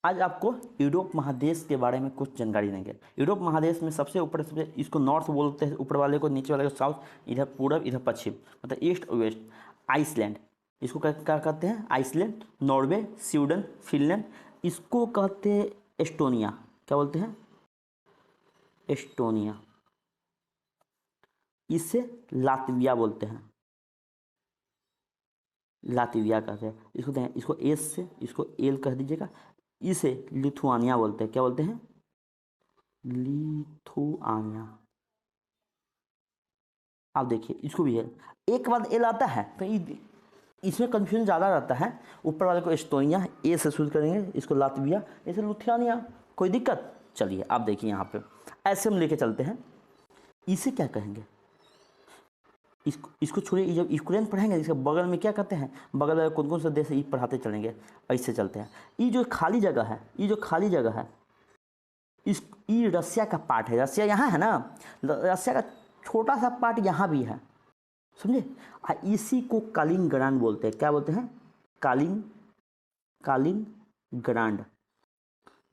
आज आपको यूरोप महादेश के बारे में कुछ जानकारी देंगे। यूरोप महादेश में सबसे ऊपर, सबसे इसको नॉर्थ बोलते हैं ऊपर वाले को, नीचे वाले को साउथ, इधर पूरब इधर पश्चिम, मतलब ईस्ट और वेस्ट। आइसलैंड, इसको क्या कहते हैं? आइसलैंड। नॉर्वे, स्वीडन, फिनलैंड, इसको कहते हैं एस्टोनिया। क्या बोलते हैं? एस्टोनिया। इसे लातविया बोलते हैं, लातविया कहते हैं इसको। देखें, इसको एस से इसको एल कह दीजिएगा। इसे लिथुआनिया बोलते हैं। क्या बोलते हैं? लिथुआनिया। आप देखिए इसको भी है, एक के बाद एल आता है तो इसमें कंफ्यूजन ज़्यादा रहता है। ऊपर वाले को एस्टोनिया ए से शुरू करेंगे, इसको लातविया, इसे लुथियानिया। कोई दिक्कत? चलिए आप देखिए यहाँ पे ऐसे हम लेके चलते हैं। इसे क्या कहेंगे? इसको छोड़िए, जब यूक्रेन पढ़ेंगे इसके बगल में क्या कहते हैं, बगल में कौन कौन सा देश है ये पढ़ाते चलेंगे। ऐसे चलते हैं। ये जो खाली जगह है, ये जो खाली जगह है, ये रसिया का पार्ट है। रसिया यहाँ है ना, रसिया का छोटा सा पार्ट यहाँ भी है, समझे? इसी को कालिनग्राड बोलते हैं। क्या बोलते हैं? कालिनग्राड।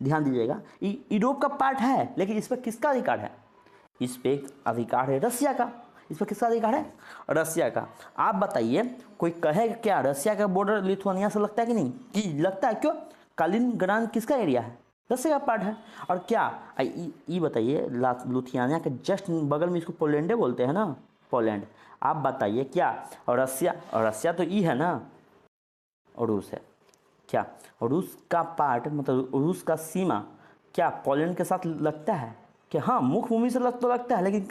ध्यान दीजिएगा, ये यूरोप का पार्ट है, लेकिन इस पर किसका अधिकार है? इस पे अधिकार है रसिया का। इस पर किसका अधिकार है? रसिया का। आप बताइए, कोई कहे क्या रसिया का बॉर्डर लिथुआनिया से लगता है कि नहीं? कि लगता है। क्यों? कालिनग्राड किसका एरिया है? रसिया का पार्ट है। और क्या ये बताइए, लुथियानिया के जस्ट बगल में इसको पोलैंड बोलते हैं ना, पोलैंड। आप बताइए क्या रसिया तो ई है ना, और रूस है। क्या रूस का पार्ट, मतलब रूस का सीमा क्या पोलैंड के साथ लगता है? कि हाँ, मुख्य भूमि से तो लगता है, लेकिन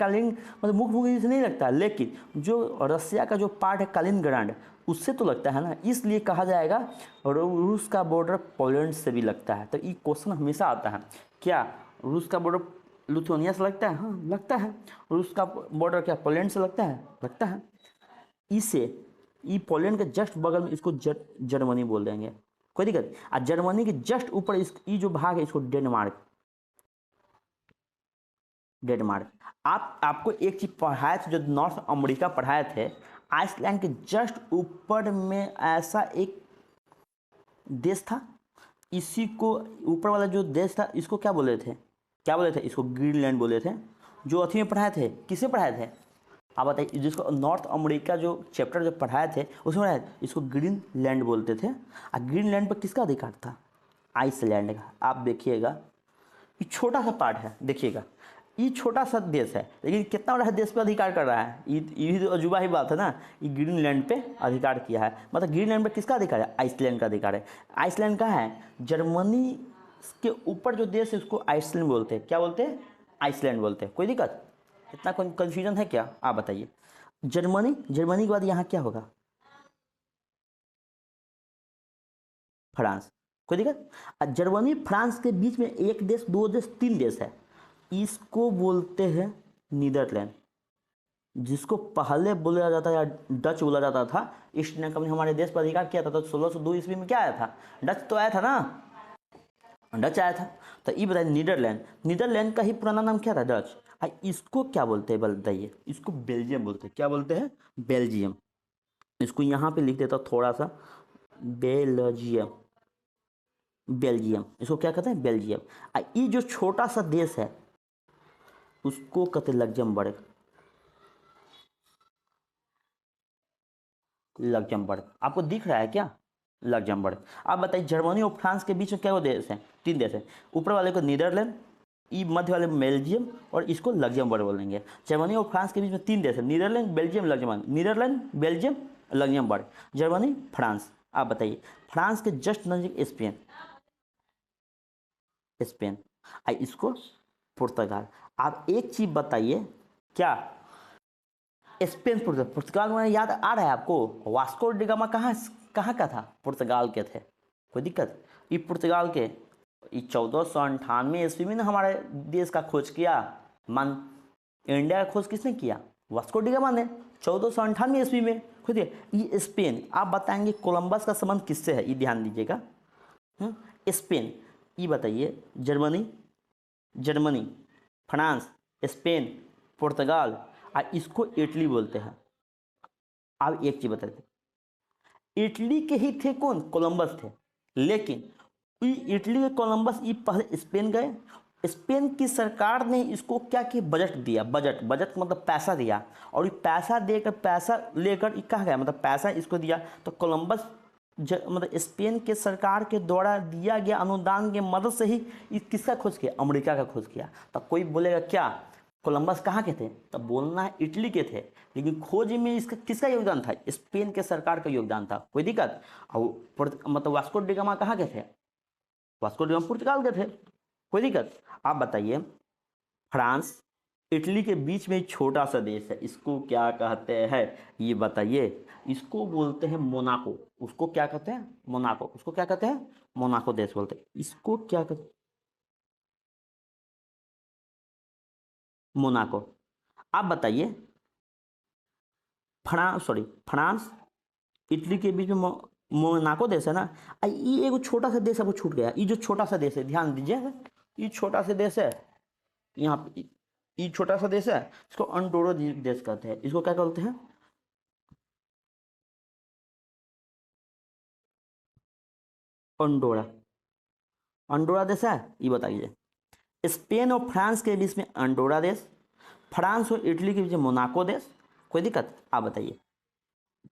मतलब मुख्य भूमि से नहीं लगता है, लेकिन जो रसिया का जो पार्ट है कालिनग्राड, उससे तो लगता है ना। इसलिए कहा जाएगा रूस का बॉर्डर पोलैंड से भी लगता है। तो ये क्वेश्चन हमेशा आता है, क्या रूस का बॉर्डर लिथुआनिया से लगता है? हाँ लगता है। रूस का बॉर्डर क्या पोलैंड से लगता है? लगता है। इसे ये पोलैंड के जस्ट बगल में इसको जर्मनी बोल देंगे, कोई दिक्कत? और जर्मनी के जस्ट ऊपर ये जो भाग है इसको डेनमार्क। डेनमार्क। आपको एक चीज पढ़ाए थे, जो नॉर्थ अमेरिका पढ़ाए थे, आइसलैंड के जस्ट ऊपर में ऐसा एक देश था। इसी को ऊपर वाला जो देश था इसको क्या बोले थे? क्या बोले थे? इसको ग्रीनलैंड बोले थे। जो अथी में पढ़ाए थे, किसे पढ़ाए थे? आप बताइए, जिसको नॉर्थ अमेरिका जो चैप्टर जो पढ़ाए थे उसमें पढ़ाए थे, इसको ग्रीनलैंड बोलते थे। और ग्रीनलैंड पर किसका अधिकार था? आइसलैंड का। आप देखिएगा, ये छोटा सा पार्ट है, देखिएगा ये छोटा सा देश है, लेकिन कितना बड़ा देश पे अधिकार कर रहा है। ये तो अजूबा ही बात है ना। ये ग्रीनलैंड पे अधिकार किया है, मतलब ग्रीनलैंड पे किसका अधिकार है? आइसलैंड का अधिकार है। आइसलैंड कहाँ है? जर्मनी के ऊपर जो देश है उसको आइसलैंड बोलते हैं। क्या बोलते हैं? आइसलैंड बोलते हैं। कोई दिक्कत? इतना कन्फ्यूजन है क्या? आप बताइए। जर्मनी के बाद यहाँ क्या होगा? फ्रांस। कोई दिक्कत? जर्मनी फ्रांस के बीच में एक देश, दो देश, तीन देश है। इसको बोलते हैं नीदरलैंड, जिसको पहले बोला जाता या डच बोला जाता था। ईस्ट इंडिया कंपनी हमारे देश पर अधिकार किया था, तो 1602 ईस्वी में क्या आया था? डच तो आया था ना, डच आया था। तो ये बताइए, नीदरलैंड का ही पुराना नाम क्या था? डच। इसको क्या बोलते हैं बताइए? इसको बेल्जियम बोलते हैं। क्या बोलते हैं? बेल्जियम। इसको यहाँ पे लिख देता थोड़ा सा, बेल्जियम। बेल्जियम, इसको क्या कहते हैं? बेल्जियम। ये जो छोटा सा देश है उसको कहते हैं लग्जमबर्ग। लग्जमबर्ग आपको दिख रहा है क्या? लग्जमबर्ग। आप बताइए, जर्मनी और फ्रांस के बीच में क्या देश है? तीन देश है। ऊपर वाले को नीदरलैंड, ई मध्य वाले बेल्जियम, और इसको लग्जमबर्ग बोलेंगे। जर्मनी और फ्रांस के बीच में तीन देश है, Netherland, Belgium, Luxembourg. Netherland, Belgium, Luxembourg. Germany, France. आप बताइए, फ्रांस के जस्ट नजदीक स्पेन। स्पेन। इसको पुर्तगाल। आप एक चीज बताइए, क्या स्पेन पुर्तगाल में याद आ रहा है आपको? वास्को डिगामा कहाँ कहाँ का था? पुर्तगाल के थे। कोई दिक्कत? ये पुर्तगाल के 1498 ईस्वी में ना हमारे देश का खोज किया। मान इंडिया का खोज किसने किया? वास्को डिगामा ने, 1498 ईस्वी में। खुद ये स्पेन। आप बताएंगे कोलंबस का संबंध किससे है? ये ध्यान दीजिएगा। स्पेन। ये बताइए, जर्मनी, फ्रांस, स्पेन, पुर्तगाल, और इसको इटली बोलते हैं। आप एक चीज बताते, इटली के ही थे कौन? कोलंबस थे। लेकिन इटली के कोलंबस ये पहले स्पेन गए। स्पेन की सरकार ने इसको क्या किया, बजट दिया। बजट बजट मतलब पैसा दिया, और ये पैसा देकर, पैसा लेकर ये कहाँ गया, मतलब पैसा इसको दिया। तो कोलंबस मतलब स्पेन के सरकार के द्वारा दिया गया अनुदान की मदद से ही ये किसका खोज किया, अमेरिका का खोज किया। तो कोई बोलेगा क्या कोलंबस कहाँ के थे, तो बोलना है इटली के थे, लेकिन खोज में इसका किसका योगदान था, स्पेन के सरकार का योगदान था। कोई दिक्कत। और मतलब वास्को डी गामा कहाँ के थे, वास्को डी गामा पुर्तगाल के थे। कोई दिक्कत। आप बताइए, फ्रांस इटली के बीच में एक छोटा सा देश है, इसको क्या कहते हैं, ये बताइए। इसको बोलते हैं मोनाको। उसको क्या कहते हैं, मोनाको। उसको क्या कहते हैं, मोनाको देश बोलते हैं। इसको क्या कहते, मोनाको। आप बताइए, फ्रांस इटली के बीच में मोनाको देश है ना। ये एगो छोटा सा देश है, वो छूट गया। ये जो छोटा सा देश है, ध्यान दीजिए, ये छोटा सा देश है, यहाँ पे ये छोटा सा देश है, इसको अंडोरा देश कहते हैं। इसको क्या कहते हैं, अंडोरा। अंडोरा देश है, ये बताइए। स्पेन और फ्रांस के बीच में अंडोरा देश, फ्रांस और इटली के बीच में मोनाको देश। कोई दिक्कत। आप बताइए,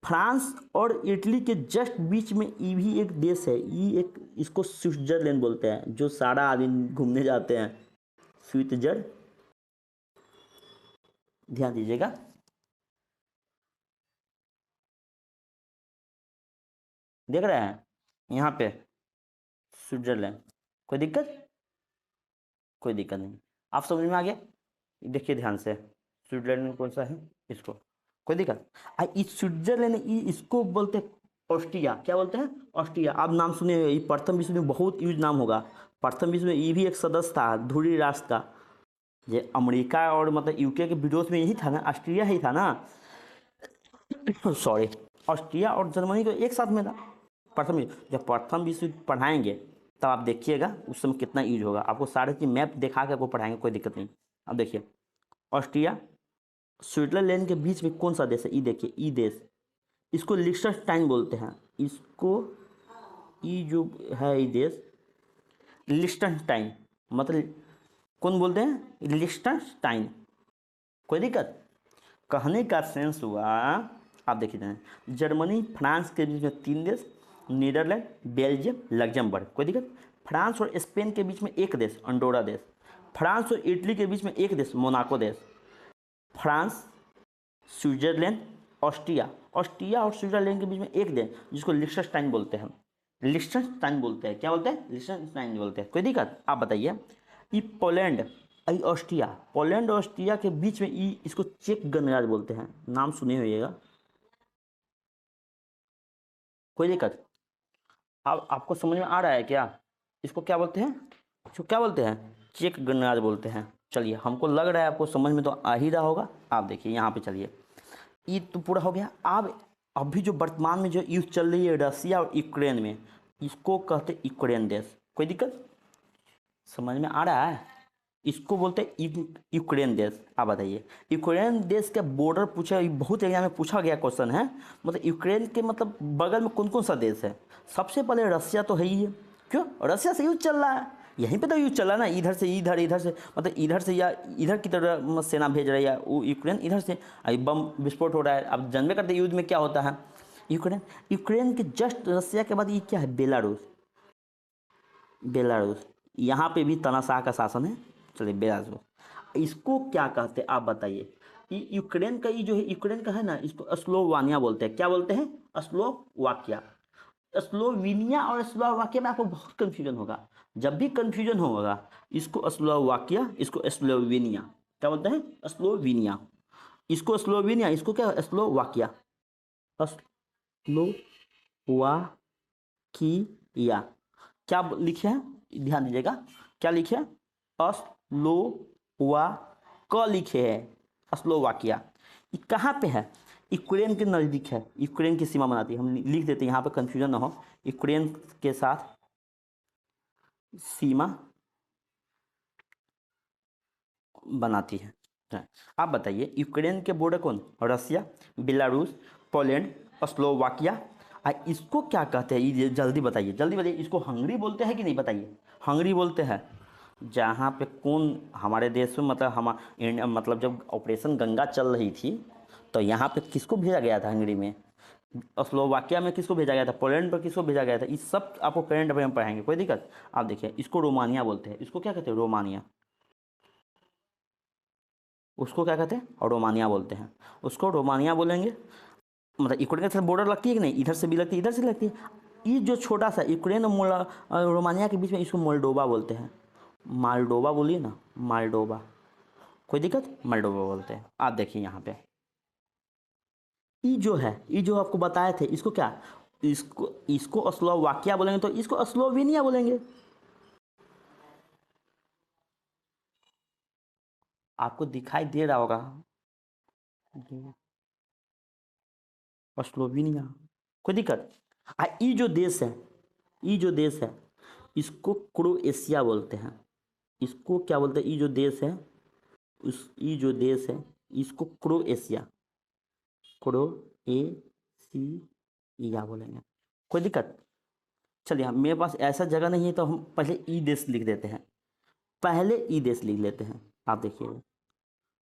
फ्रांस और इटली के जस्ट बीच में ये भी एक देश है, ये एक, इसको स्विट्जरलैंड बोलते हैं, जो सारा आदमी घूमने जाते हैं, स्विट्जर। ध्यान दीजिएगा। देख रहे हैं यहाँ पे स्विट्जरलैंड। कोई दिक्कत, कोई दिक्कत नहीं। आप समझ में आ गया। देखिए ध्यान से, स्विट्जरलैंड में कौन सा है, इसको। कोई दिक्कत। इस स्विट्जरलैंड इसको बोलते हैं ऑस्ट्रिया। क्या बोलते हैं, ऑस्ट्रिया। आप नाम सुने, ये प्रथम विश्व में बहुत यूज नाम होगा। प्रथम विश्व में ये भी एक सदस्य था ध्रुवीय राष्ट्र का। ये अमेरिका और मतलब यूके के विरोध में यही था ना, ऑस्ट्रिया ही था ना। सॉरी, ऑस्ट्रिया और जर्मनी को एक साथ में था। प्रथम जब प्रथम विश्व युद्ध पढ़ाएंगे तब आप देखिएगा उस समय कितना यूज होगा। आपको सारे चीज मैप दिखा के आपको पढ़ाएंगे, कोई दिक्कत नहीं। अब देखिए, ऑस्ट्रिया स्विट्जरलैंड के बीच में कौन सा देश है, ई देखिए, ई देश। इसको लिechtenstein बोलते हैं। इसको, ई जो है ई देश, लिechtenstein मतलब कौन बोलते हैं, लिechtenstein। कोई दिक्कत। कहने का सेंस हुआ, आप देखिए, जर्मनी फ्रांस के बीच में 3 देश, नीदरलैंड, बेल्जियम, लग्जमबर्ग। कोई दिक्कत। फ्रांस और स्पेन के बीच में एक देश, अंडोरा देश। फ्रांस और इटली के बीच में एक देश, मोनाको देश। France, Switzerland, Austria. ऑस्ट्रिया और स्विट्जरलैंड के बीच में एक देश, जिसको लिechtenstein बोलते हैं। लिechtenstein बोलते हैं, क्या बोलते हैं, लिechtenstein बोलते हैं। कोई दिक्कत। आप बताइए, ये पोलैंड, ये ऑस्ट्रिया, पोलैंड और ऑस्ट्रिया के बीच में ये, इसको चेक गणराज्य बोलते हैं। नाम सुने होइएगा। कोई दिक्कत। अब आपको समझ में आ रहा है क्या, इसको क्या बोलते हैं, इसको क्या बोलते हैं, चेक गणराज्य बोलते हैं। चलिए, हमको लग रहा है आपको समझ में तो आ ही रहा होगा। आप देखिए यहाँ पे, चलिए, ये तो पूरा हो गया। अब अभी जो वर्तमान में जो युद्ध चल रही है रसिया और यूक्रेन में, इसको कहते यूक्रेन देश। कोई दिक्कत, समझ में आ रहा है। इसको बोलते हैं यूक्रेन देश। आप बताइए, यूक्रेन देश के बॉर्डर पूछा, बहुत एग्जाम में पूछा गया क्वेश्चन है। मतलब यूक्रेन के मतलब बगल में कौन कौन सा देश है। सबसे पहले रसिया तो है ही है। क्यों, रसिया से युद्ध चल रहा है, यहीं पे तो युद्ध चल रहा है ना। इधर से इधर, इधर से मतलब इधर से या इधर की तरह सेना भेज रहा है, या वो यूक्रेन इधर से बम विस्फोट हो रहा है। अब जानबे करते युद्ध में क्या होता है। यूक्रेन, यूक्रेन के जस्ट रसिया के बाद ये क्या है, बेलारूस। बेलारूस, यहाँ पे भी तानाशाह का शासन है। चलिए, बेलारूस, इसको क्या कहते हैं आप बताइए। ये यूक्रेन का, ये जो है यूक्रेन का है ना, इसको स्लोवानिया बोलते हैं। क्या बोलते हैं, स्लोवाकिया। स्लोवीनिया और स्लोवाकिया में आपको बहुत कंफ्यूजन होगा। जब भी कंफ्यूजन होगा, इसको स्लोवाकिया, इसको स्लोवेनिया। क्या बोलते हैं, स्लोवेनिया। इसको स्लोवेनिया, इसको क्या, स्लोवाकिया। स्लोवाकिया। क्या लिखे हैं, ध्यान दीजिएगा, क्या लिखे हैं, स्लोवा क लिखे हैं, स्लोवाकिया। ये कहाँ पे है, यूक्रेन के नज़दीक है। यूक्रेन की सीमा बनाती है। हम लिख देते हैं यहाँ पे, कंफ्यूजन ना हो। यूक्रेन के साथ सीमा बनाती है। आप बताइए, यूक्रेन के बॉर्डर कौन, रसिया, बेलारूस, पोलैंड, स्लोवाकिया। इसको क्या कहते हैं, ये जल्दी बताइए, जल्दी बताइए, इसको हंगरी बोलते हैं कि नहीं, बताइए। हंगरी बोलते हैं। जहाँ पे कौन हमारे देश में, मतलब हम इंडिया, मतलब जब ऑपरेशन गंगा चल रही थी तो यहाँ पे किसको भेजा गया था हंगरी में, स्लोवाकिया में किसको भेजा गया था, पोलैंड पर किसको भेजा गया था, इस सब आपको करंट अफेयर में पढ़ाएंगे, कोई दिक्कत। आप देखिए, इसको रोमानिया बोलते हैं, इसको क्या कहते हैं, रोमानिया। उसको क्या कहते हैं, और रोमानिया बोलते हैं, उसको रोमानिया बोलेंगे। मतलब यूक्रेन के साथ बॉर्डर लगती है कि नहीं, इधर से भी लगती है, इधर से लगती है। ये जो छोटा सा यूक्रेन और रोमानिया के बीच में, इसको मोल्डोवा बोलते हैं। मालडोवा बोलिए ना, मालडोवा, कोई दिक्कत, मालडोवा बोलते हैं। आप देखिए यहाँ पे ई जो है, ई जो आपको बताए थे, इसको क्या, इसको इसको स्लोवाकिया बोलेंगे, तो इसको स्लोवेनिया बोलेंगे। आपको दिखाई दे रहा होगा, स्लोवेनिया, कोई दिक्कत। ई जो देश है, ई जो देश है, इसको क्रोएशिया बोलते हैं। इसको क्या बोलते हैं, ई जो देश है, उस ई जो देश है, इसको क्रोएशिया, क्रोएशिया बोलेंगे, कोई दिक्कत। चलिए, हम मेरे पास ऐसा जगह नहीं है तो हम पहले ई देश लिख देते हैं, पहले ई देश लिख लेते हैं। आप देखिए,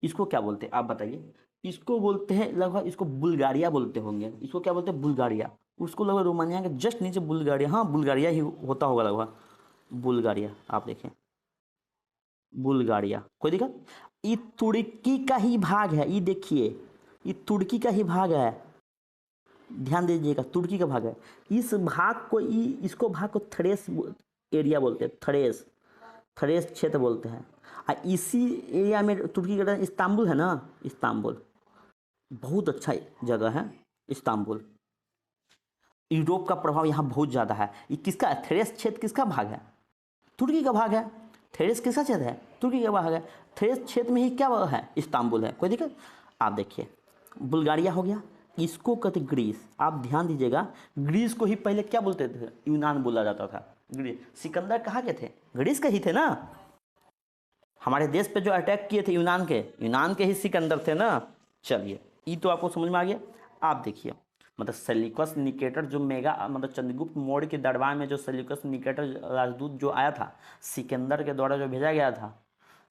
इसको क्या बोलते हैं, आप बताइए। इसको बोलते हैं लगभग, इसको बुल्गारिया बोलते होंगे, इसको क्या बोलते हैं, बुल्गारिया। उसको लगभग रोमानिया के जस्ट नीचे बुल्गारिया, हाँ बुल्गारिया ही होता होगा लगभग, बुल्गारिया। आप देखें, बुल्गारिया, कोई दिक्कत। ये तुर्की का ही भाग है, ये देखिए, ये तुर्की का ही भाग है, ध्यान दीजिएगा, तुर्की का भाग है। इस भाग को, इसको भाग को थ्रेस एरिया बोलते हैं, थ्रेस, थ्रेस क्षेत्र बोलते हैं। और इसी एरिया में तुर्की का इस्तांबुल है ना, इस्तांबुल बहुत अच्छा जगह है, इस्तांबुल। यूरोप का प्रभाव यहाँ बहुत ज़्यादा है। ये किसका है, थ्रेस क्षेत्र किसका भाग है, तुर्की का भाग है। थ्रेस किसका क्षेत्र है, तुर्की का भाग है। थ्रेस क्षेत्र में ही क्या है, इस्तांबुल है, कोई दिक्कत। आप देखिए, बुल्गारिया हो गया, इसको कहते ग्रीस। आप ध्यान दीजिएगा, ग्रीस को ही पहले क्या बोलते थे, यूनान बोला जाता था। ग्रीस, सिकंदर कहाँ के थे, ग्रीस के ही थे ना। हमारे देश पे जो अटैक किए थे यूनान के ही सिकंदर थे ना। चलिए, ये तो आपको समझ में आ गया। आप देखिए, मतलब सेल्यूकस निकेटर जो मेगा, मतलब चंद्रगुप्त मौर्य के दरबार में जो सेल्यूकस निकेटर राजदूत जो आया था, सिकंदर के द्वारा जो भेजा गया था,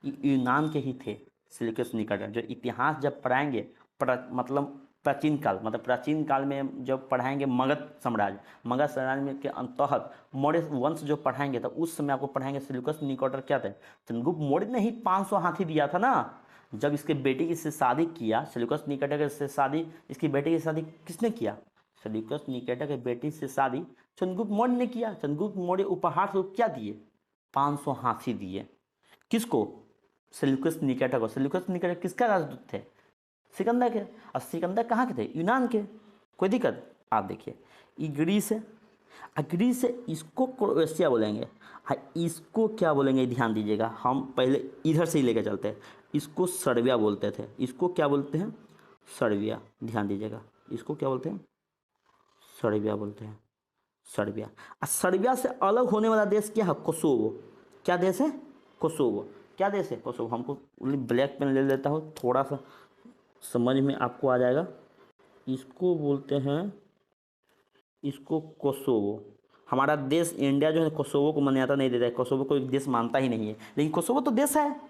यूनान के ही थे सेल्यूकस निकेटर। जो इतिहास जब पढ़ाएंगे, मतलब प्राचीन काल, मतलब प्राचीन काल में जब पढ़ाएंगे मगध साम्राज्य में के अंतर्गत मौर्य वंश जो पढ़ाएंगे, तो उस समय आपको पढ़ाएंगे सेल्यूकस निकेटर क्या थे। चंद्रगुप्त मौर्य ने ही 500 हाथी दिया था ना। जब इसके बेटे की से शादी किया, सेल्यूकस निकेटर से शादी, इसकी बेटे की शादी किसने किया, सेल्यूकस निकेटर के बेटी से शादी चंद्रगुप्त मौर्य ने किया। चंद्रगुप्त मौर्य उपहार स्वरूप क्या दिए, 500 हाथी दिए। किसको, सेल्यूकस निकेटर को। सेल्यूकस निकेटर किसका राजदूत थे, सिकंदर के। और सिकंदर कहाँ के थे, यूनान के, कोई दिक्कत। आप देखिए, ये ग्रीस है, ग्रीस से इसको क्रोएशिया बोलेंगे। इसको क्या बोलेंगे, ध्यान दीजिएगा, हम पहले इधर से ही लेकर चलते हैं। इसको सर्बिया बोलते थे, इसको क्या बोलते हैं, सर्बिया, ध्यान दीजिएगा, इसको क्या बोलते हैं, सर्बिया बोलते हैं, सर्बिया। और सर्बिया से अलग होने वाला देश क्या है, कोसोवो। क्या देश है, कोसोवो। क्या देश है, कोसोवो। हमको ब्लैक पेन ले लेता हूँ, थोड़ा सा समझ में आपको आ जाएगा। इसको बोलते हैं, इसको कोसोवो। हमारा देश इंडिया जो है कोसोवो को मान्यता नहीं देता है, कोसोवो को एक देश मानता ही नहीं है, लेकिन कोसोवो तो देश है।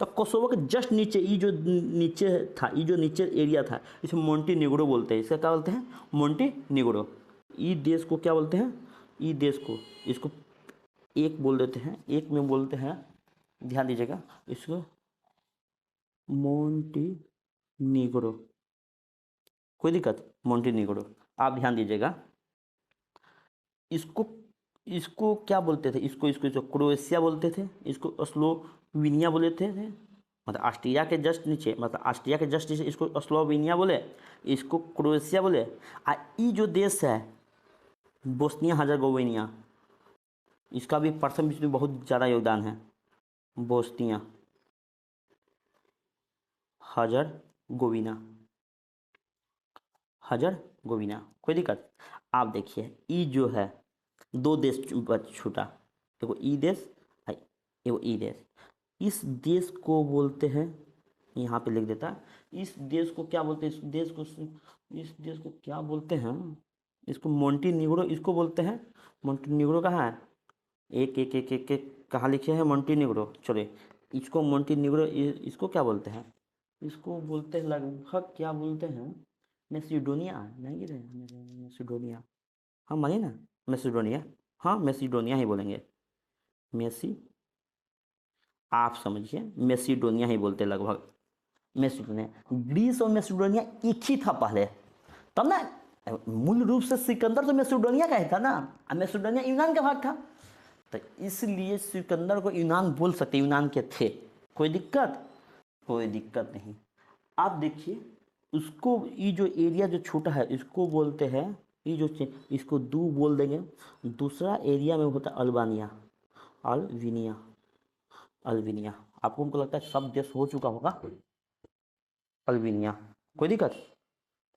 तो कोसोवो के जस्ट नीचे, ये जो नीचे था, ये जो नीचे एरिया था, इसे मोंटी निग्रो बोलते हैं। इसे क्या बोलते हैं, मोंटी निग्रो। ई देश को क्या बोलते हैं, ई देश को, इसको एक बोल देते हैं, एक में बोलते हैं, ध्यान दीजिएगा, इसको मोंटी निग्रो, कोई दिक्कत, मोंटी निग्रो। आप ध्यान दीजिएगा, इसको इसको क्या बोलते थे, इसको क्रोएशिया बोलते थे, इसको स्लोवेनिया बोलते थे। मतलब ऑस्ट्रिया के जस्ट नीचे, मतलब ऑस्ट्रिया के जस्ट नीचे इसको स्लोवेनिया बोले, इसको क्रोएशिया बोले। आ ये जो देश है बोस्निया हर्जेगोविना, इसका भी परसेंटेज में बहुत ज़्यादा योगदान है। बोस्निया हर्जेगोविना, हर्जेगोविना, कोई दिक्कत। आप देखिए, ई जो है दो देश छूटा, एगो ई देश, एगो ई देश। इस देश को बोलते हैं, यहाँ पे लिख देता, इस देश को क्या बोलते हैं, इस देश को क्या बोलते हैं, इसको मोंटीनिग्रो इसको बोलते हैं। मोंटीनिग्रो कहाँ है? एक एक एक एक एक कहाँ लिखे हैं मोंटीनिग्रो? चलिए इसको मोंटीनिग्रो इसको क्या बोलते हैं? इसको बोलते हैं लगभग क्या बोलते हैं? मैसिडोनिया नहीं गिरे? मैसिडोनिया, हाँ मानिए ना, मैसिडोनिया, हाँ मैसिडोनिया ही बोलेंगे। मेसी, आप समझिए मैसिडोनिया ही बोलते लगभग, मैसिडोनिया। ग्रीस और मैसिडोनिया एक ही था पहले, तब ना मूल रूप से सिकंदर तो मैसिडोनिया का ही था ना, और मैसिडोनिया यूनान का भाग था, तो इसलिए सिकंदर को यूनान बोल सकते, यूनान के थे। कोई दिक्कत? कोई दिक्कत नहीं। आप देखिए उसको, ये जो एरिया जो छोटा है इसको बोलते हैं, ये जो इसको दू बोल देंगे। दूसरा एरिया में होता है अल्बानिया, अल्वीनिया, अल्वीनिया। आपको हमको लगता है सब देश हो चुका होगा अल्वीनिया, कोई दिक्कत?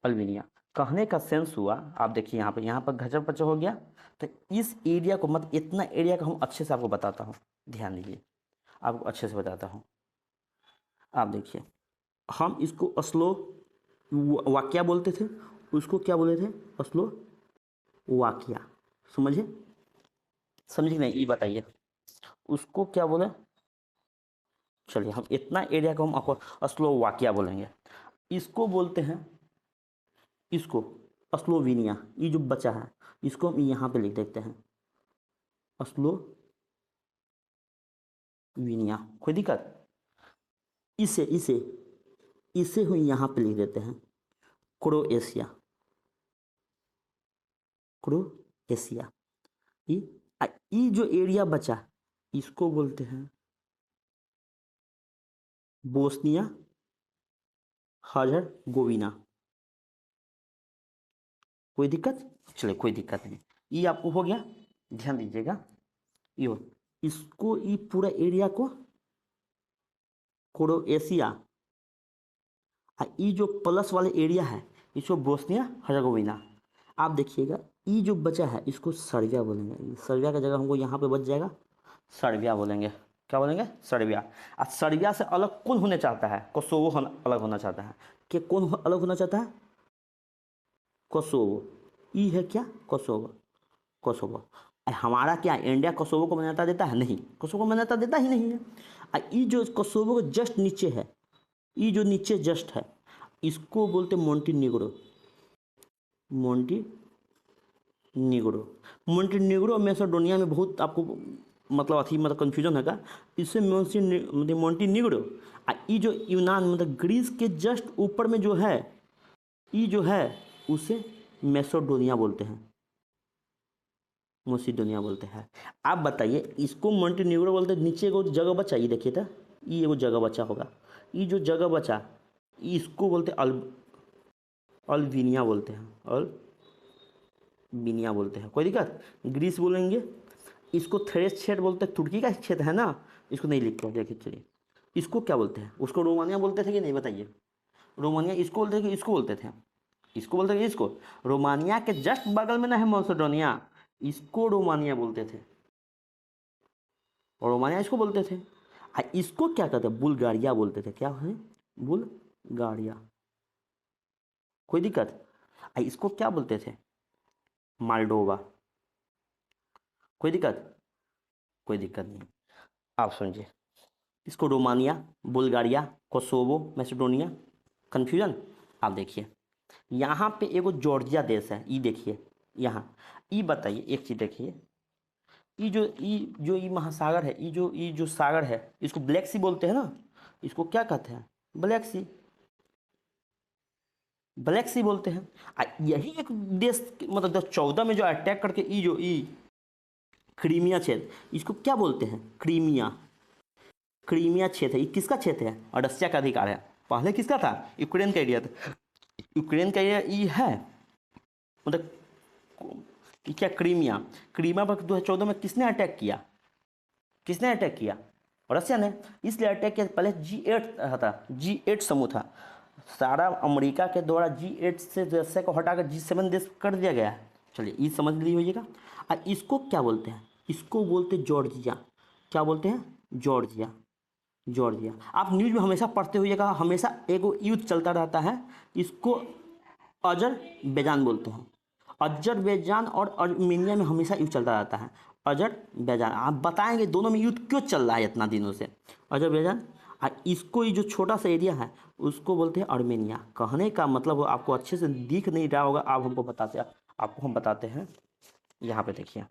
अल्वीनिया कहने का सेंस हुआ, आप देखिए यहाँ पर घचर पचर हो गया, तो इस एरिया को मत, इतना एरिया का हम अच्छे से आपको बताता हूँ, ध्यान दीजिए, आपको अच्छे से बताता हूँ। आप देखिए हम इसको अस्लो वाक्या बोलते थे, उसको क्या बोले थे? अस्लो वाक्या। समझे? समझे कि नहीं ये बताइए, उसको क्या बोले? चलिए हम इतना एरिया को हम आपको अस्लो वाक्या बोलेंगे। इसको बोलते हैं, इसको स्लोवेनिया, ये जो बचा है इसको हम यहाँ पे लिख देते हैं स्लोवेनिया, कोई दिक्कत? इसे इसे इसे हम यहाँ पे लिख देते हैं क्रोएशिया, क्रोएशिया। ये जो एरिया बचा इसको बोलते हैं बोस्निया हर्जेगोविना। कोई दिक्कत? चलिए कोई दिक्कत नहीं, ये आपको हो गया, ध्यान दीजिएगा। ये इसको, ये पूरा एरिया को क्रोएशिया, ये जो प्लस वाले एरिया है इसको बोस्निया हर्जेगोविना। आप देखिएगा ये जो बचा है इसको सर्बिया बोलेंगे, सर्बिया का जगह हमको यहाँ पे बच जाएगा, सर्बिया बोलेंगे। क्या बोलेंगे? सर्बिया। और सर्बिया से अलग कौन होना चाहता है? कोसोवो अलग होना चाहता है। कि कौन अलग होना चाहता है? कोसोवो। ई है क्या? Kosovo, Kosovo. हमारा क्या इंडिया कोसोवो को मान्यता देता है? नहीं, कोसोवो को मान्यता देता ही नहीं है। और ये जो कोसोवो को जस्ट नीचे है, ये जो नीचे जस्ट है इसको बोलते मोंटीनिग्रो, मोंटीनिग्रो। मोंटीनिग्रो मैसेडोनिया में बहुत आपको मतलब अथी मतलब कन्फ्यूजन होगा, इससे मोंटीनिग्रो। ये जो यूनान मतलब ग्रीस के जस्ट ऊपर में जो है, ये जो है उसे मैसेडोनिया बोलते हैं, मैसेडोनिया बोलते हैं। आप बताइए इसको मोंटीनिग्रो बोलते हैं, नीचे को जगह बचा, ये देखिए था, ये वो जगह बचा होगा, ये जो जगह बचा इसको बोलते हैं अल्वीनिया बोलते हैं, अल्वीनिया बोलते हैं। कोई दिक्कत? ग्रीस बोलेंगे, इसको थ्रेस क्षेत्र बोलते हैं, तुर्की का क्षेत्र है ना, इसको नहीं लिखते। देखिए चलिए इसको क्या बोलते हैं? उसको रोमानिया बोलते थे कि नहीं बताइए? रोमानिया इसको बोलते थे कि इसको बोलते थे? इसको बोलते थे, इसको। रोमानिया के जस्ट बगल में ना है मैसेडोनिया, इसको रोमानिया बोलते थे, रोमानिया इसको बोलते थे। इसको क्या कहते हैं? बुल्गारिया बोलते थे। क्या है? बुल्गारिया। कोई दिक्कत? इसको क्या बोलते थे? माल्डोवा। कोई दिक्कत? कोई दिक्कत नहीं, आप समझिए। इसको Romania, Bulgaria, Kosovo, Macedonia. Confusion? आप देखिए यहाँ पे एगो जॉर्जिया देश है, ये देखिए यहाँ, ये बताइए एक चीज़ देखिए, ये महासागर है, ये जो सागर है इसको ब्लैक सी बोलते हैं ना, इसको क्या कहते हैं? ब्लैक सी, ब्लैक सी बोलते हैं। यही एक देश मतलब 2014 में जो अटैक करके ये क्रीमिया क्षेत्र, इसको क्या बोलते हैं? क्रीमिया, क्रीमिया क्षेत्र। ये किसका क्षेत्र है? और रसिया का अधिकार है। पहले किसका था? यूक्रेन का एरिया था, यूक्रेन का एरिया ये है मतलब क्या? क्रीमिया। क्रीमिया पर 2014 में किसने अटैक किया? किसने अटैक किया? रसिया ने। इसलिए अटैक किया। पहले G8 था, G8 समूह था, सारा अमेरिका के द्वारा G8 से रसिया को हटाकर G7 देश कर दिया गया है। चलिए ये समझ ली होइएगा। और इसको क्या बोलते हैं? इसको बोलते जॉर्जिया। क्या बोलते हैं? Georgia, Georgia. आप न्यूज़ में हमेशा पढ़ते होइएगा, हमेशा एक युद्ध चलता रहता है, इसको अजरबैजान बोलते हैं, अजरबैजान और आर्मेनिया में हमेशा युद्ध चलता रहता है। अजरबैजान, आप बताएंगे दोनों में युद्ध क्यों चल रहा है इतना दिनों से। अजरबैजान, इसको ये जो छोटा सा एरिया है उसको बोलते हैं आर्मेनिया। कहने का मतलब आपको अच्छे से दिख नहीं रहा होगा, आप हमको बताते, आपको हम बताते हैं। यहाँ पे देखिए,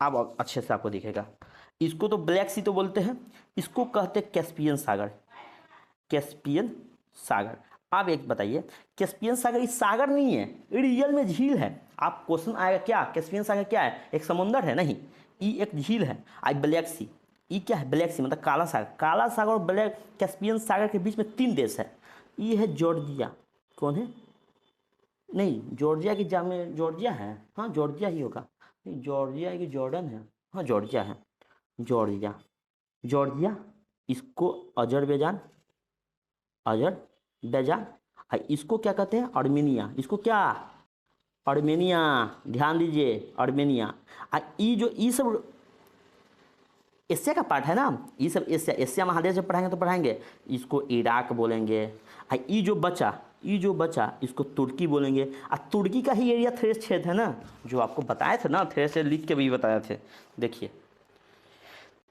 आप अच्छे से आपको दिखेगा। इसको तो ब्लैक सी तो बोलते हैं, इसको कहते हैं कैस्पियन सागर। कैस्पियन सागर। आप एक बताइए, कैस्पियन सागर इस सागर नहीं है, रियल में झील है। आप क्वेश्चन आएगा क्या कैस्पियन सागर क्या है, एक समुंदर है? नहीं, ये एक झील है। आई ब्लैक सी, ये क्या है? ब्लैक सी मतलब काला सागर। काला सागर और ब्लैक कैस्पियन सागर के बीच में 3 देश है। ये है जॉर्जिया। कौन है? नहीं, जॉर्जिया की में जॉर्जिया है, हाँ जॉर्जिया ही होगा। नहीं, जॉर्जिया है कि जॉर्डन है? हाँ जॉर्जिया है, जॉर्जिया। जॉर्जिया, इसको अजरबैजान, अजरबैजान। इसको क्या कहते हैं? आर्मेनिया। इसको क्या? आर्मेनिया। ध्यान दीजिए, आर्मेनिया। ये जो ये सब एशिया का पार्ट है ना, ये सब एशिया, एशिया महादेश में पढ़ाएंगे तो पढ़ाएंगे। इसको इराक बोलेंगे। ये जो बचा इसको तुर्की बोलेंगे। तुर्की का ही एरिया थ्रेस क्षेत्र है ना, जो आपको बताए थे ना, थ्रेस लिख के भी बताए थे। देखिए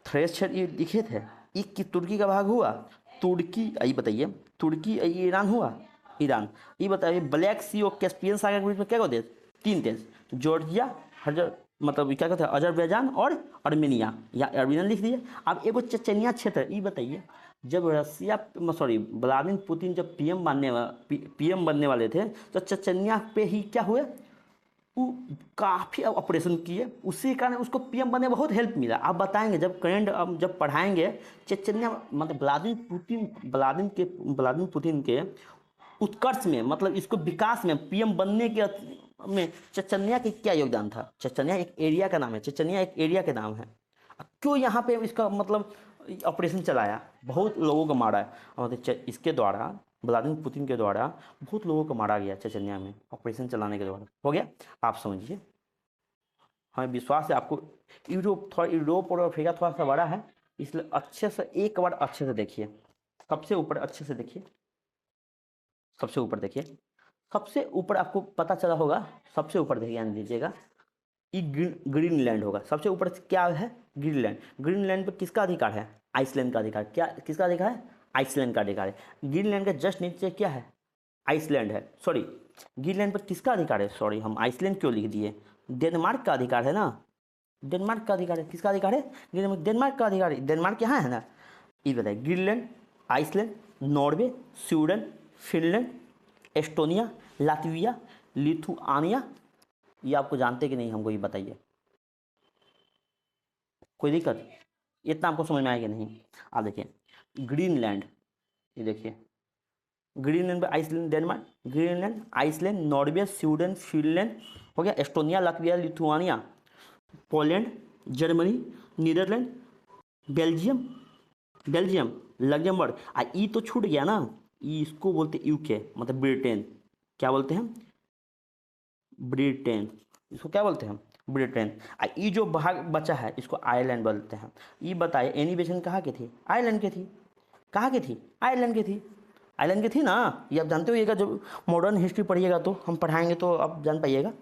थ्रेस क्षेत्र ये लिखे थे, ये कि तुर्की का भाग हुआ। तुर्की, ये बताइए, तुर्की ये ईरान हुआ, ईरान। ये बताइए ब्लैक सी और कैस्पियन सागर के बीच में क्या को देश? 3 देश, जॉर्जिया, मतलब क्या कहते हैं, अजरबैजान और आर्मेनिया। या आर्मेनिया लिख दिए। अब एगो चचनिया क्षेत्र, ये बताइए, जब रसिया व्लादिमीर पुतिन जब पीएम बनने वाले थे तो चचनिया पे ही क्या हुए, वो काफ़ी ऑपरेशन किए, उसी कारण उसको पीएम बनने में बहुत हेल्प मिला। आप बताएंगे जब करेंट, जब पढ़ाएंगे चचनिया मतलब व्लादिमीर पुतिन के उत्कर्ष में, मतलब इसको विकास में, पीएम बनने के में चचनिया के क्या योगदान था। चचनिया एक एरिया का नाम है, चचनिया एक एरिया का नाम है। क्यों यहाँ पे इसका मतलब ऑपरेशन चलाया, बहुत लोगों को मारा है, मतलब इसके द्वारा, व्लादिमीर पुतिन के द्वारा बहुत लोगों को मारा गया चचनिया में, ऑपरेशन चलाने के द्वारा। हो गया, आप समझिए। हमें विश्वास है आपको। यूरोप और अफ्रीका थोड़ा सा बड़ा है, इसलिए अच्छे से एक बार अच्छे से देखिए। सबसे ऊपर अच्छे से देखिए, सबसे ऊपर देखिए, सबसे ऊपर आपको पता चला होगा। सबसे ऊपर देखिए, ध्यान दीजिएगा, ये ग्रीनलैंड होगा। सबसे ऊपर क्या है? ग्रीनलैंड। ग्रीनलैंड पर किसका अधिकार है? आइसलैंड का अधिकार। क्या किसका अधिकार है? आइसलैंड का अधिकार है। ग्रीनलैंड के जस्ट नीचे क्या है? आइसलैंड है। सॉरी, ग्रीनलैंड पर किसका अधिकार है? सॉरी, हम आइसलैंड क्यों लिख दिए? डेनमार्क का अधिकार है ना, डेनमार्क का अधिकार है। किसका अधिकार है? ग्रीनलैंड, डेनमार्क का अधिकार है। डेनमार्क यहाँ है ना। ये बताइए, Greenland, Iceland, Norway, Sweden, Finland, Estonia, Latvia, Lithuania. ये आपको जानते कि नहीं, हमको ये बताइए। कोई दिक्कत? इतना आपको समझ में आएगा नहीं? आप देखिए, ग्रीनलैंड, ये देखिए, ग्रीनलैंड पे Iceland, Denmark, Greenland, Iceland, Norway, Sweden, Finland हो गया, Estonia, Latvia, Lithuania, Poland, Germany, Netherland, Belgium, Luxembourg. ई तो छूट गया ना, इसको बोलते यूके, मतलब ब्रिटेन। क्या बोलते हैं? ब्रिटेन। इसको क्या बोलते हैं? ब्रिटेन। ये जो भाग बचा है इसको आयरलैंड बोलते हैं। ये बताइए, एनी बेसेंट कहाँ की थी? आयरलैंड की थी। कहाँ की थी? आयरलैंड की थी। आयरलैंड की थी ना, ये आप जानते होइएगा, जब मॉडर्न हिस्ट्री पढ़िएगा तो हम पढ़ाएंगे तो आप जान पाइएगा।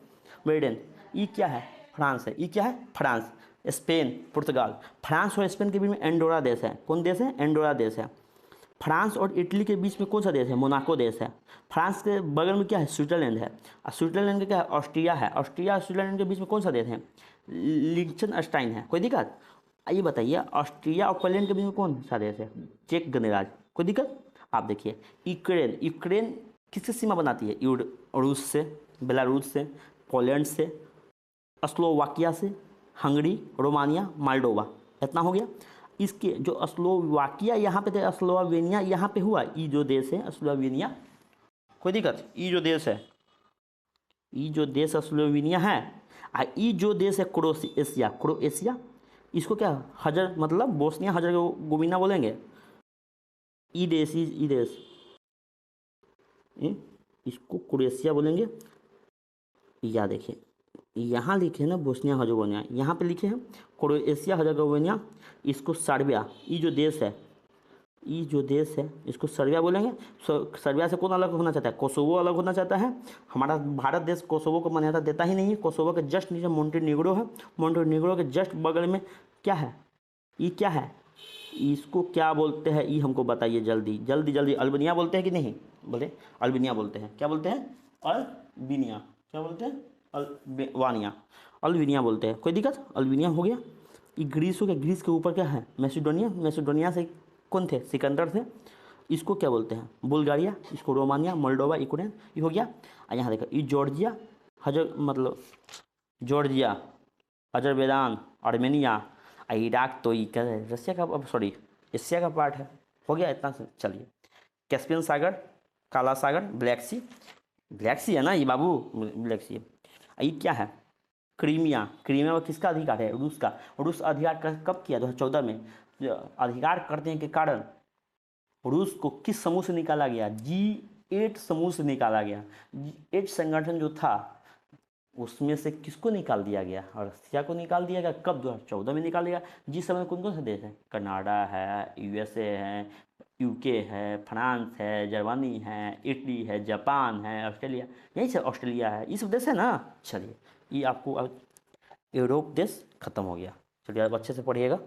ब्रिटेन। ये क्या है? फ्रांस है। ये क्या है? फ्रांस। स्पेन, पुर्तगाल। फ्रांस और स्पेन के बीच में एंडोरा देश है। कौन देश है? एंडोरा देश है। फ्रांस और इटली के बीच में कौन सा देश है? मोनाको देश है। फ्रांस के बगल में क्या है? स्विट्जरलैंड है। और स्विट्जरलैंड का क्या है? ऑस्ट्रिया है। ऑस्ट्रिया और स्विट्जरलैंड के बीच में कौन सा देश है? लिechtenstein है। कोई दिक्कत? आइए बताइए, ऑस्ट्रिया और पोलैंड के बीच में कौन सा देश है? चेक गणराज्य। कोई दिक्कत? आप देखिए, यूक्रेन। यूक्रेन किससे सीमा बनाती है? रूस से, बेलारूस से, पोलैंड से, स्लोवाकिया से, हंगरी, रोमानिया, मोल्डोवा। इतना हो गया। इसके जो स्लोवाकिया यहाँ पे थे, स्लोवेनिया यहाँ पे हुआ। ये जो देश है स्लोवेनिया, कोई दिक्कत? ये जो देश है, ये जो देश स्लोवेनिया है, ये जो देश है क्रोएशिया, क्रोएशिया, इसको क्या हजर मतलब बोस्निया हर्जेगोविना बोलेंगे। ई देश, ई देश, इसको क्रोएशिया बोलेंगे। या देखिए, यहाँ लिखे ना बोस्निया हर्जेगोविना, यहाँ पे लिखे हैं क्रोएशिया हर्जेगोविना। इसको सर्बिया, ये जो देश है ये जो देश है इसको सर्बिया बोलेंगे। सर्बिया से कौन अलग होना चाहता है? कोसोवो अलग होना चाहता है। हमारा भारत देश कोसोवो को मान्यता देता ही नहीं है। कोसोवो के जस्ट नीचे मोंटेनिग्रो है। मोंटेनिग्रो के जस्ट बगल में क्या है? ये क्या है? इसको क्या बोलते हैं? ये हमको बताइए जल्दी जल्दी जल्दी। अल्बानिया बोलते हैं कि नहीं? बोले अल्बानिया बोलते हैं। क्या बोलते हैं? अल्बानिया। क्या बोलते हैं? अल्बानिया। अल्बानिया बोलते हैं। कोई दिक्कत? अल्बानिया हो गया। ये ग्रीस हो गया। ग्रीस के ऊपर क्या है? मैसेडोनिया। मैसेडोनिया से कौन थे? सिकंदर थे। इसको क्या बोलते हैं? बुल्गारिया। इसको रोमानिया, मोल्डोवा, यूक्रेन। ये हो गया। और यहाँ देखो ये जॉर्जिया, मतलब जॉर्जिया, अजरबैजान, आर्मेनिया, इराक तो ये रसिया का, अब सॉरी एशिया का पार्ट है। हो गया इतना से। चलिए, कैस्पियन सागर, काला सागर, ब्लैक सी। ब्लैक सी है ना ये बाबू? ब्लैक सी है। ये क्या है? क्रीमिया। क्रीमिया में किसका अधिकार है? रूस का। रूस अधिकार कब किया? 2014 में। अधिकार करने के कारण रूस को किस समूह से निकाला गया? G8 समूह से निकाला गया। G8 संगठन जो था उसमें से किसको निकाल दिया गया? और रसिया को निकाल दिया गया। कब? 2014 में निकाल दिया। G7 में कौन कौन से देश हैं? कनाडा है, USA है, UK है, फ्रांस है, जर्मनी है, इटली है, जापान है, ऑस्ट्रेलिया, यही सब ऑस्ट्रेलिया है, ये सब देश है ना। चलिए, ये आपको अब यूरोप देश खत्म हो गया। चलिए अब अच्छे से पढ़िएगा।